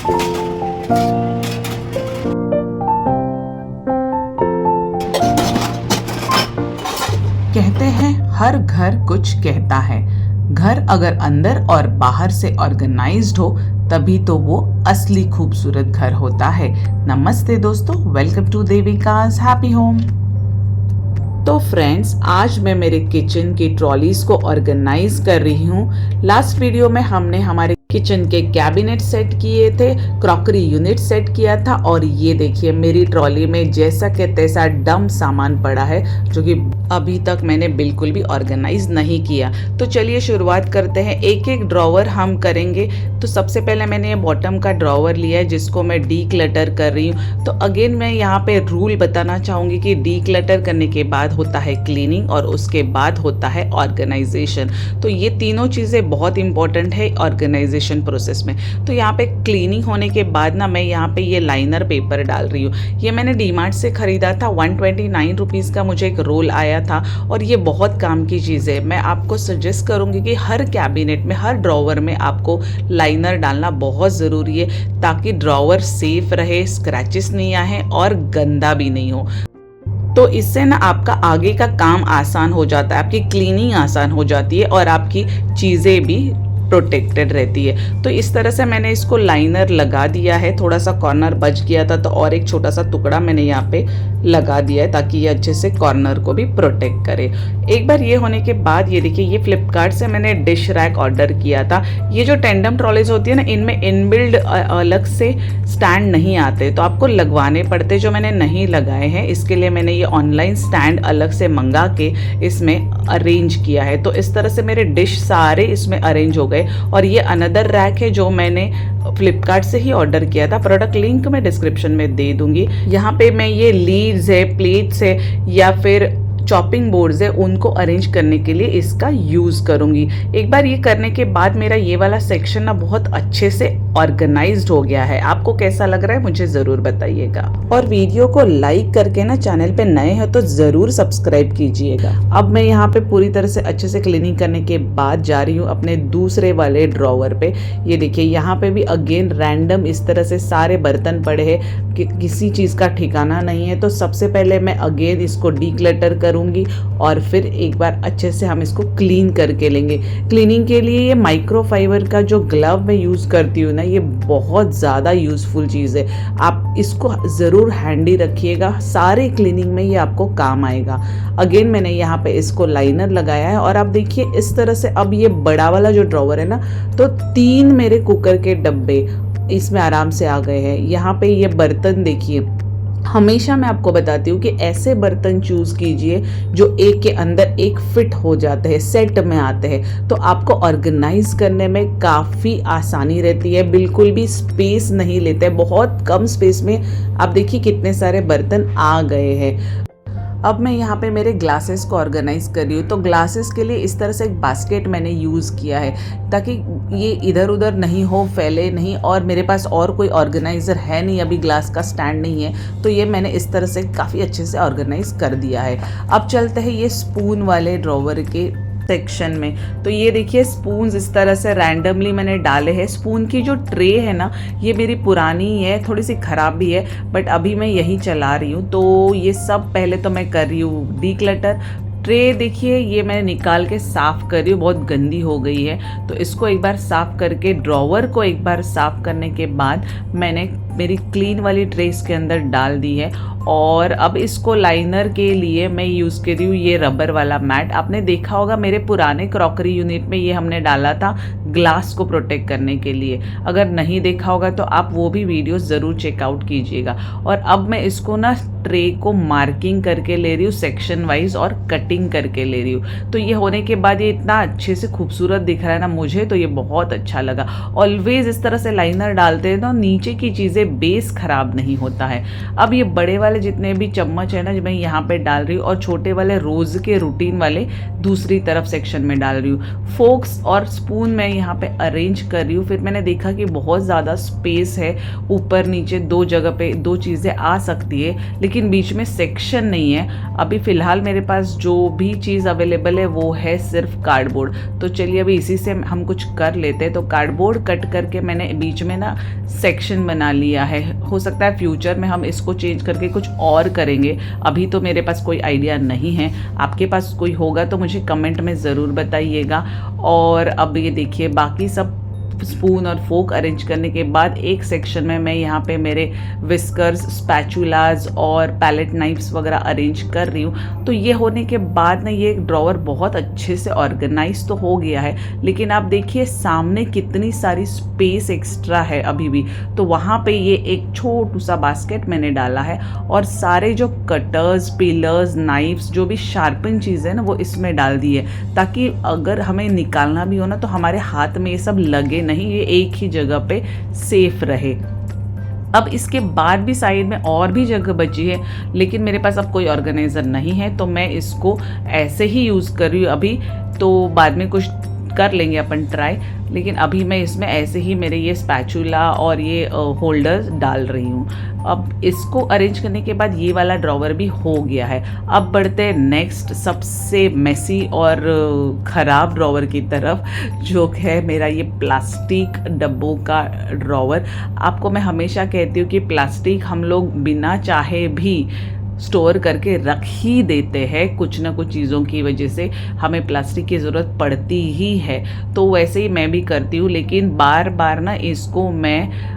कहते हैं हर घर कुछ कहता है। घर अगर अंदर और बाहर से ऑर्गेनाइज्ड हो तभी तो वो असली खूबसूरत घर होता है। नमस्ते दोस्तों, welcome to Devika's happy home. तो फ्रेंड्स, आज मैं मेरे किचन की ट्रॉलीज को ऑर्गेनाइज कर रही हूँ। लास्ट वीडियो में हमने हमारे किचन के कैबिनेट सेट किए थे, क्रॉकरी यूनिट सेट किया था, और ये देखिए मेरी ट्रॉली में जैसा के तैसा डम सामान पड़ा है जो कि अभी तक मैंने बिल्कुल भी ऑर्गेनाइज नहीं किया। तो चलिए शुरुआत करते हैं। एक एक ड्रॉवर हम करेंगे। तो सबसे पहले मैंने ये बॉटम का ड्रॉवर लिया है जिसको मैं डी क्लटर कर रही हूँ। तो अगेन मैं यहाँ पे रूल बताना चाहूँगी कि डी क्लटर करने के बाद होता है क्लीनिंग और उसके बाद होता है ऑर्गेनाइजेशन। तो ये तीनों चीज़ें बहुत इंपॉर्टेंट है ऑर्गेनाइजेशन प्रोसेस में। तो यहाँ पे क्लीनिंग होने के बाद ना मैं यहाँ पे ये लाइनर पेपर डाल रही हूँ। ये मैंने डीमार्ट से खरीदा था, 129 रुपीज़ का मुझे एक रोल आया था और ये बहुत काम की चीज़ है। मैं आपको सजेस्ट करूँगी कि हर कैबिनेट में, हर ड्रॉवर में आपको लाइनर डालना बहुत ज़रूरी है ताकि ड्रॉवर सेफ रहे, स्क्रैचेस नहीं आए और गंदा भी नहीं हो। तो इससे ना आपका आगे का काम आसान हो जाता है, आपकी क्लीनिंग आसान हो जाती है और आपकी चीज़ें भी प्रोटेक्टेड रहती है। तो इस तरह से मैंने इसको लाइनर लगा दिया है। थोड़ा सा कॉर्नर बच गया था तो और एक छोटा सा टुकड़ा मैंने यहाँ पे लगा दिया है ताकि ये अच्छे से कॉर्नर को भी प्रोटेक्ट करे। एक बार ये होने के बाद ये देखिए, ये फ्लिपकार्ट से मैंने डिश रैक ऑर्डर किया था। ये जो टेंडम ट्रॉलीज होती है ना, इनमें इनबिल्ड अलग से स्टैंड नहीं आते, तो आपको लगवाने पड़ते, जो मैंने नहीं लगाए हैं। इसके लिए मैंने ये ऑनलाइन स्टैंड अलग से मंगा के इसमें अरेंज किया है। तो इस तरह से मेरे डिश सारे इसमें अरेंज हो गए। और ये अनदर रैक है जो मैंने फ्लिपकार्ट से ही ऑर्डर किया था। प्रोडक्ट लिंक मैं डिस्क्रिप्शन में दे दूंगी। यहाँ पे मैं ये लीड्स है, प्लेट्स है या फिर चॉपिंग बोर्ड्स है, उनको अरेंज करने के लिए इसका यूज़ करूँगी। एक बार ये करने के बाद मेरा ये वाला सेक्शन ना बहुत अच्छे से ऑर्गेनाइज्ड हो गया है। आपको कैसा लग रहा है मुझे ज़रूर बताइएगा, और वीडियो को लाइक करके ना चैनल पे नए हो तो ज़रूर सब्सक्राइब कीजिएगा। अब मैं यहाँ पे पूरी तरह से अच्छे से क्लीनिंग करने के बाद जा रही हूँ अपने दूसरे वाले ड्रॉवर पे। ये देखिए, यहाँ पे भी अगेन रैंडम इस तरह से सारे बर्तन पड़े हैं कि किसी चीज़ का ठिकाना नहीं है। तो सबसे पहले मैं अगेन इसको डीक्लटर करूँगी और फिर एक बार अच्छे से हम इसको क्लीन करके लेंगे। क्लीनिंग के लिए ये माइक्रोफाइबर का जो ग्लव मैं यूज़ करती हूँ ना, ये बहुत ज़्यादा यूज़फुल चीज़ है। आप इसको ज़रूर हैंडी रखिएगा, सारे क्लीनिंग में ये आपको काम आएगा। अगेन मैंने यहाँ पे इसको लाइनर लगाया है और आप देखिए इस तरह से अब ये बड़ा वाला जो ड्रॉवर है ना, तो 3 मेरे कुकर के डब्बे इसमें आराम से आ गए हैं। यहाँ पे ये बर्तन देखिए, हमेशा मैं आपको बताती हूँ कि ऐसे बर्तन चूज़ कीजिए जो एक के अंदर एक फिट हो जाते हैं, सेट में आते हैं, तो आपको ऑर्गेनाइज करने में काफ़ी आसानी रहती है। बिल्कुल भी स्पेस नहीं लेते, बहुत कम स्पेस में आप देखिए कितने सारे बर्तन आ गए हैं। अब मैं यहाँ पे मेरे ग्लासेस को ऑर्गेनाइज कर रही हूँ। तो ग्लासेस के लिए इस तरह से एक बास्केट मैंने यूज़ किया है ताकि ये इधर उधर नहीं हो, फैले नहीं। और मेरे पास और कोई ऑर्गेनाइज़र है नहीं, अभी ग्लास का स्टैंड नहीं है, तो ये मैंने इस तरह से काफ़ी अच्छे से ऑर्गेनाइज कर दिया है। अब चलते हैं ये स्पून वाले ड्रॉवर के सेक्शन में। तो ये देखिए, स्पून्स इस तरह से रैंडमली मैंने डाले हैं। स्पून की जो ट्रे है ना, ये मेरी पुरानी है, थोड़ी सी ख़राब भी है, बट अभी मैं यही चला रही हूँ। तो ये सब पहले तो मैं कर रही हूँ डीक्लटर। ट्रे देखिए, ये मैं निकाल के साफ़ कर रही हूँ, बहुत गंदी हो गई है। तो इसको एक बार साफ़ करके, ड्रॉवर को एक बार साफ़ करने के बाद मैंने मेरी क्लीन वाली ट्रे इसके अंदर डाल दी है। और अब इसको लाइनर के लिए मैं यूज़ कर रही हूँ ये रबर वाला मैट। आपने देखा होगा मेरे पुराने क्रॉकरी यूनिट में ये हमने डाला था ग्लास को प्रोटेक्ट करने के लिए। अगर नहीं देखा होगा तो आप वो भी वीडियो ज़रूर चेकआउट कीजिएगा। और अब मैं इसको ना ट्रे को मार्किंग करके ले रही हूँ सेक्शन वाइज और कटिंग करके ले रही हूँ। तो ये होने के बाद ये इतना अच्छे से खूबसूरत दिख रहा है ना मुझे, तो ये बहुत अच्छा लगा। ऑलवेज इस तरह से लाइनर डालते हैं तो नीचे की चीज़ें बेस खराब नहीं होता है। अब ये बड़े वाले जितने भी चम्मच है ना, मैं यहाँ पे डाल रही हूँ और छोटे वाले रोज के रूटीन वाले दूसरी तरफ सेक्शन में डाल रही हूँ। फोक्स और स्पून मैं यहाँ पे अरेंज कर रही हूँ। फिर मैंने देखा कि बहुत ज़्यादा स्पेस है, ऊपर नीचे दो जगह पे दो चीज़ें आ सकती है, लेकिन लेकिन बीच में सेक्शन नहीं है। अभी फ़िलहाल मेरे पास जो भी चीज़ अवेलेबल है वो है सिर्फ कार्डबोर्ड। तो चलिए अभी इसी से हम कुछ कर लेते हैं। तो कार्डबोर्ड कट करके मैंने बीच में ना सेक्शन बना लिया है। हो सकता है फ्यूचर में हम इसको चेंज करके कुछ और करेंगे, अभी तो मेरे पास कोई आइडिया नहीं है। आपके पास कोई होगा तो मुझे कमेंट में ज़रूर बताइएगा। और अब ये देखिए बाकी सब स्पून और फोक अरेंज करने के बाद एक सेक्शन में मैं यहाँ पे मेरे विस्कर्स, स्पैचुलाज और पैलेट नाइफ्स वगैरह अरेंज कर रही हूँ। तो ये होने के बाद ना ये ड्रॉवर बहुत अच्छे से ऑर्गेनाइज तो हो गया है, लेकिन आप देखिए सामने कितनी सारी स्पेस एक्स्ट्रा है अभी भी। तो वहाँ पे ये एक छोटू सा बास्केट मैंने डाला है और सारे जो कटर्स, पिलर्स, नाइफ्स, जो भी शार्पन चीज़ें ना वो इसमें डाल दी है, ताकि अगर हमें निकालना भी हो ना तो हमारे हाथ में ये सब लगे नहीं, ये एक ही जगह पे सेफ रहे। अब इसके बाद भी साइड में और भी जगह बची है, लेकिन मेरे पास अब कोई ऑर्गेनाइज़र नहीं है तो मैं इसको ऐसे ही यूज़ कर रही हूँ अभी। तो बाद में कुछ कर लेंगे अपन ट्राई, लेकिन अभी मैं इसमें ऐसे ही मेरे ये स्पैचुला और ये होल्डर्स डाल रही हूँ। अब इसको अरेंज करने के बाद ये वाला ड्रॉवर भी हो गया है। अब बढ़ते हैं नेक्स्ट सबसे मेसी और ख़राब ड्रॉवर की तरफ, जो है मेरा ये प्लास्टिक डब्बों का ड्रॉवर। आपको मैं हमेशा कहती हूँ कि प्लास्टिक हम लोग बिना चाहे भी स्टोर करके रख ही देते हैं, कुछ ना कुछ चीज़ों की वजह से हमें प्लास्टिक की ज़रूरत पड़ती ही है। तो वैसे ही मैं भी करती हूँ, लेकिन बार बार ना इसको मैं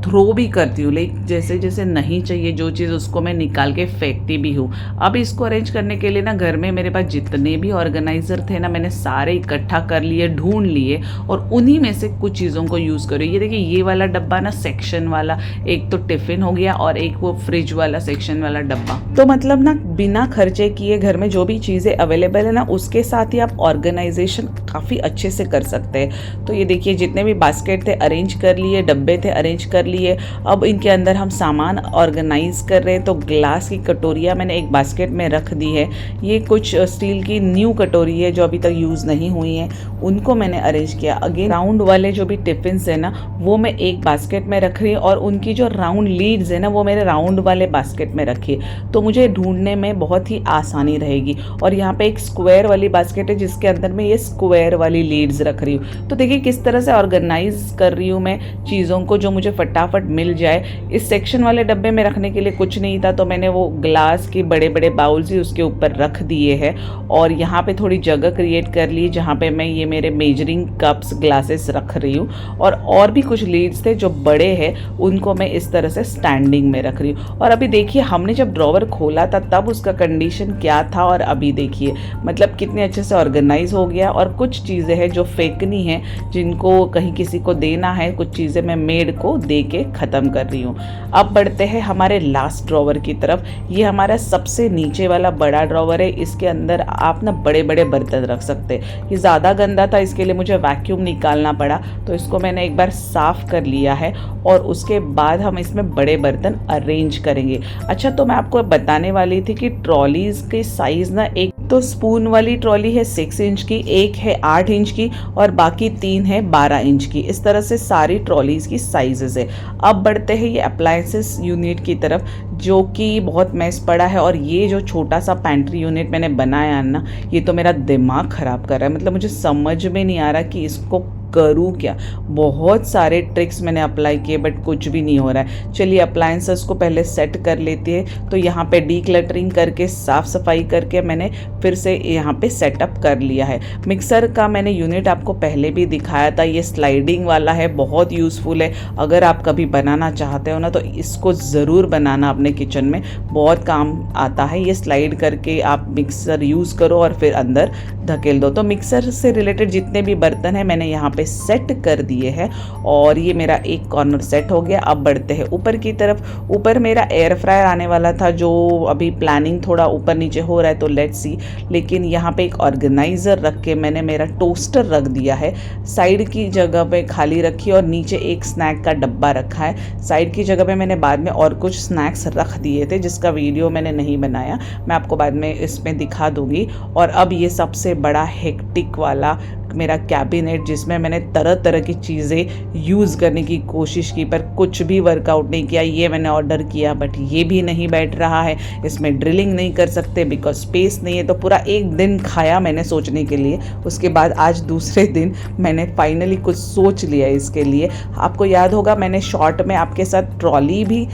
थ्रो भी करती हूँ, लेकिन जैसे जैसे नहीं चाहिए जो चीज़ उसको मैं निकाल के फेंकती भी हूँ। अब इसको अरेंज करने के लिए ना घर में मेरे पास जितने भी ऑर्गेनाइज़र थे ना मैंने सारे इकट्ठा कर लिए, ढूंढ लिए और उन्हीं में से कुछ चीज़ों को यूज़ करो। ये देखिए ये वाला डब्बा ना सेक्शन वाला, एक तो टिफ़िन हो गया और एक वो फ्रिज वाला सेक्शन वाला डब्बा। तो मतलब ना बिना खर्चे किए घर में जो भी चीज़ें अवेलेबल है ना उसके साथ ही आप ऑर्गेनाइजेशन काफ़ी अच्छे से कर सकते हैं। तो ये देखिए जितने भी बास्केट थे अरेंज कर लिए, डब्बे थे अरेंज कर लिए। अब इनके अंदर हम सामान ऑर्गेनाइज कर रहे हैं। तो ग्लास की कटोरियाँ मैंने एक बास्केट में रख दी है। ये कुछ स्टील की न्यू कटोरी है जो अभी तक यूज़ नहीं हुई है, उनको मैंने अरेंज किया। अगेन राउंड वाले जो भी टिफ़िन्स है ना वो मैं एक बास्केट में रख रही हूँ और उनकी जो राउंड लीड्स है ना वो मेरे राउंड वाले बास्केट में रखी है, तो मुझे ढूंढने में बहुत ही आसानी रहेगी। और यहाँ पे एक स्क्वायर वाली बास्केट है जिसके अंदर मैं ये स्क्वायर वाली लीड्स रख रही हूँ। तो देखिए किस तरह से ऑर्गेनाइज कर रही हूँ मैं चीज़ों को जो मुझे फटाफट मिल जाए। इस सेक्शन वाले डब्बे में रखने के लिए कुछ नहीं था, तो मैंने वो ग्लास के बड़े बड़े बाउल्स ही उसके ऊपर रख दिए हैं और यहाँ पे थोड़ी जगह क्रिएट कर ली जहाँ पे मैं ये मेरे मेजरिंग कप्स, ग्लासेस रख रही हूँ। और भी कुछ लीड्स थे जो बड़े हैं उनको मैं इस तरह से स्टैंडिंग में रख रही हूँ। और अभी देखिए हमने जब ड्रॉवर खोला था तब उसका कंडीशन क्या था और अभी देखिए मतलब कितने अच्छे से ऑर्गेनाइज हो गया। और कुछ चीज़ें हैं जो फेंकनी है, जिनको कहीं किसी को देना है, कुछ चीज़ें मैं मेड को दे के ख़त्म कर रही हूँ। अब बढ़ते हैं हमारे लास्ट ड्रॉवर की तरफ। ये हमारा सबसे नीचे वाला बड़ा ड्रॉवर है। इसके अंदर आप ना बड़े बड़े बर्तन रख सकते हैं। ये ज़्यादा गंदा था, इसके लिए मुझे वैक्यूम निकालना पड़ा, तो इसको मैंने एक बार साफ़ कर लिया है और उसके बाद हम इसमें बड़े बर्तन अरेंज करेंगे। अच्छा, तो मैं आपको बताने वाली थी कि ट्रॉलीज़ के साइज़ ना, एक तो स्पून वाली ट्रॉली है 6 इंच की, एक है 8 इंच की और बाकी 3 है 12 इंच की। इस तरह से सारी ट्रॉलीज़ की साइजेस है। अब बढ़ते हैं ये अप्लायंसेस यूनिट की तरफ, जो कि बहुत मैस पड़ा है। और ये जो छोटा सा पैंट्री यूनिट मैंने बनाया ना, ये तो मेरा दिमाग ख़राब कर रहा है। मतलब मुझे समझ में नहीं आ रहा कि इसको करूँ क्या। बहुत सारे ट्रिक्स मैंने अप्लाई किए बट कुछ भी नहीं हो रहा है। चलिए अप्लायंसेस को पहले सेट कर लेते हैं। तो यहाँ पे डीक्लटरिंग करके, साफ़ सफाई करके मैंने फिर से यहाँ पे सेटअप कर लिया है। मिक्सर का मैंने यूनिट आपको पहले भी दिखाया था, ये स्लाइडिंग वाला है, बहुत यूज़फुल है। अगर आप कभी बनाना चाहते हो ना तो इसको ज़रूर बनाना अपने किचन में, बहुत काम आता है। ये स्लाइड करके आप मिक्सर यूज़ करो और फिर अंदर धकेल दो। तो मिक्सर से रिलेटेड जितने भी बर्तन हैं मैंने यहाँ सेट कर दिए हैं और ये मेरा एक कॉर्नर सेट हो गया। अब बढ़ते हैं ऊपर की तरफ। ऊपर मेरा एयर फ्रायर आने वाला था, जो अभी प्लानिंग थोड़ा ऊपर नीचे हो रहा है, तो लेट्स सी। लेकिन यहाँ पे एक ऑर्गेनाइजर रख के मैंने मेरा टोस्टर रख दिया है। साइड की जगह पे खाली रखी और नीचे एक स्नैक का डब्बा रखा है। साइड की जगह पे मैंने बाद में और कुछ स्नैक्स रख दिए थे जिसका वीडियो मैंने नहीं बनाया, मैं आपको बाद में इसमें दिखा दूंगी। और अब ये सबसे बड़ा हेक्टिक वाला मेरा कैबिनेट जिसमें मैंने तरह तरह की चीज़ें यूज़ करने की कोशिश की, पर कुछ भी वर्कआउट नहीं किया। ये मैंने ऑर्डर किया बट ये भी नहीं बैठ रहा है, इसमें ड्रिलिंग नहीं कर सकते बिकॉज स्पेस नहीं है। तो पूरा एक दिन खाया मैंने सोचने के लिए। उसके बाद आज दूसरे दिन मैंने फाइनली कुछ सोच लिया इसके लिए। आपको याद होगा मैंने शॉर्ट में आपके साथ ट्रॉली भी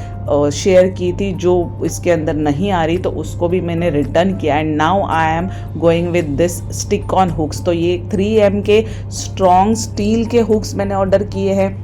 शेयर की थी जो इसके अंदर नहीं आ रही, तो उसको भी मैंने रिटर्न किया। And now I am going with this stick on hooks. तो ये 3M के स्ट्रॉन्ग स्टील के हुक्स मैंने ऑर्डर किए हैं।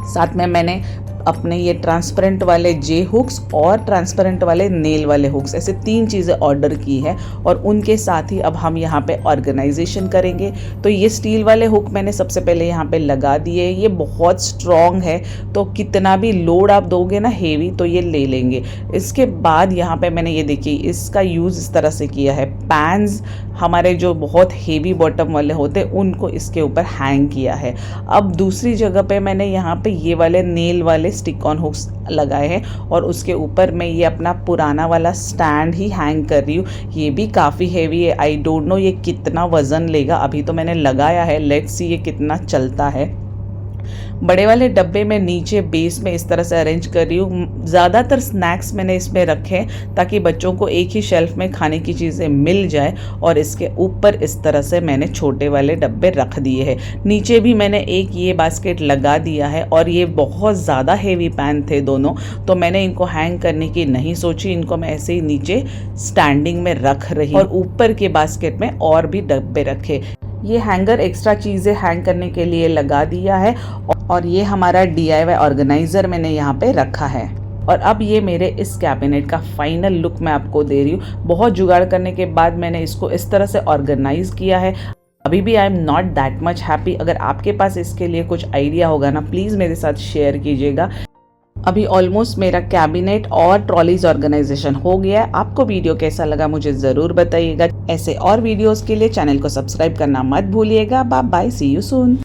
साथ में मैंने अपने ये ट्रांसपेरेंट वाले जे हुक्स और ट्रांसपेरेंट वाले नेल वाले हुक्स, ऐसे 3 चीज़ें ऑर्डर की है। और उनके साथ ही अब हम यहाँ पे ऑर्गेनाइजेशन करेंगे। तो ये स्टील वाले हुक मैंने सबसे पहले यहाँ पे लगा दिए। ये बहुत स्ट्रॉन्ग है, तो कितना भी लोड आप दोगे ना हेवी तो ये ले लेंगे। इसके बाद यहाँ पे मैंने ये देखिए इसका यूज़ इस तरह से किया है। पैन्स हमारे जो बहुत हेवी बॉटम वाले होते हैं उनको इसके ऊपर हैंग किया है। अब दूसरी जगह पे मैंने यहाँ पे ये वाले नेल वाले स्टिक ऑन हुक्स लगाए हैं और उसके ऊपर मैं ये अपना पुराना वाला स्टैंड ही हैंग कर रही हूँ। ये भी काफ़ी हेवी है, आई डोंट नो ये कितना वज़न लेगा। अभी तो मैंने लगाया है, लेट्स सी ये कितना चलता है। बड़े वाले डब्बे में नीचे बेस में इस तरह से अरेंज कर रही हूँ। ज़्यादातर स्नैक्स मैंने इसमें रखे ताकि बच्चों को एक ही शेल्फ में खाने की चीज़ें मिल जाए। और इसके ऊपर इस तरह से मैंने छोटे वाले डब्बे रख दिए हैं। नीचे भी मैंने एक ये बास्केट लगा दिया है। और ये बहुत ज़्यादा हेवी पैन थे दोनों, तो मैंने इनको हैंग करने की नहीं सोची। इनको मैं ऐसे ही नीचे स्टैंडिंग में रख रही और ऊपर के बास्केट में और भी डब्बे रखे। ये हैंगर एक्स्ट्रा चीज़ें हैंग करने के लिए लगा दिया है। और ये हमारा DIY ऑर्गेनाइज़र मैंने यहाँ पे रखा है। और अब ये मेरे इस कैबिनेट का फाइनल लुक मैं आपको दे रही हूँ। बहुत जुगाड़ करने के बाद मैंने इसको इस तरह से ऑर्गेनाइज किया है। अभी भी I am not that much happy. अगर आपके पास इसके लिए कुछ आइडिया होगा ना, प्लीज़ मेरे साथ शेयर कीजिएगा। अभी ऑलमोस्ट मेरा कैबिनेट और ट्रॉलीज ऑर्गेनाइजेशन हो गया है। आपको वीडियो कैसा लगा मुझे ज़रूर बताइएगा। ऐसे और वीडियोस के लिए चैनल को सब्सक्राइब करना मत भूलिएगा। Bye bye, see you soon.